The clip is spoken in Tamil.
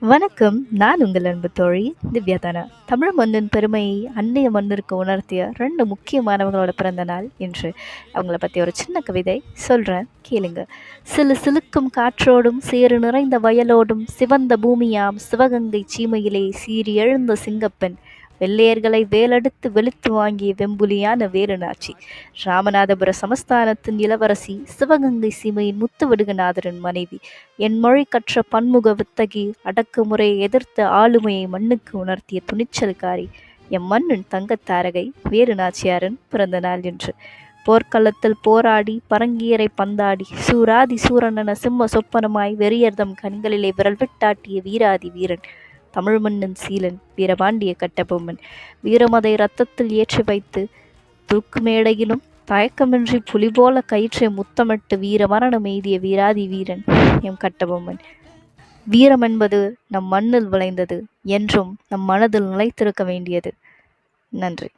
வணக்கம். நான் உங்கள் அன்பு தோழி திவ்யாதானா. தமிழ் மண்ணின் பெருமையை அந்நிய மண்ணிற்கு உணர்த்திய 2 முக்கியமானவங்களோட பிறந்த நாள் இன்று. அவங்கள பத்தி ஒரு சின்ன கவிதை சொல்றேன் கேளுங்க. "சிலு சிலுக்கும் காற்றோடும் சேறு நிறைந்த வயலோடும் சிவந்த பூமியாம் சிவகங்கை சீமையிலே சீறி எழுந்த சிங்கப்பெண், வெள்ளையர்களை வேலெடுத்து வெளுத்து வாங்கிய வெம்புலியான வேலுநாச்சி, ராமநாதபுர சமஸ்தானத்தின் இளவரசி, சிவகங்கை சீமையின் முத்துவடுகநாதரின் மனைவி, என் மொழி கற்ற பன்முக வித்தகி, அடக்குமுறையை எதிர்த்த ஆளுமையை மண்ணுக்கு உணர்த்திய துணிச்சல்காரி, எம் மண்ணின் தங்கத் தாரகை வேலு நாச்சியாரின் பிறந்த நாள் என்று. போர்க்களத்தில் போராடி பரங்கியரை பந்தாடி சூராதி சூரனென சிம்ம சொப்பனமாய் வெறியர்தம் கண்களிலே விரல் விட்டாட்டிய வீராதி வீரன், தமிழ் மண்ணின் சீலன், வீரபாண்டிய கட்டபொம்மன், வீரமதை ரத்தத்தில் ஏற்றி வைத்து தூக்கு மேடையிலும் தயக்கமின்றி புலி போல கயிற்றை முத்தமிட்டு வீர மரணம் எய்திய வீராதி வீரன் எம் கட்டபொம்மன். வீரம் என்பது நம் மண்ணில் விளைந்தது, என்றும் நம் மனதில் நிலைத்திருக்க வேண்டியது. நன்றி.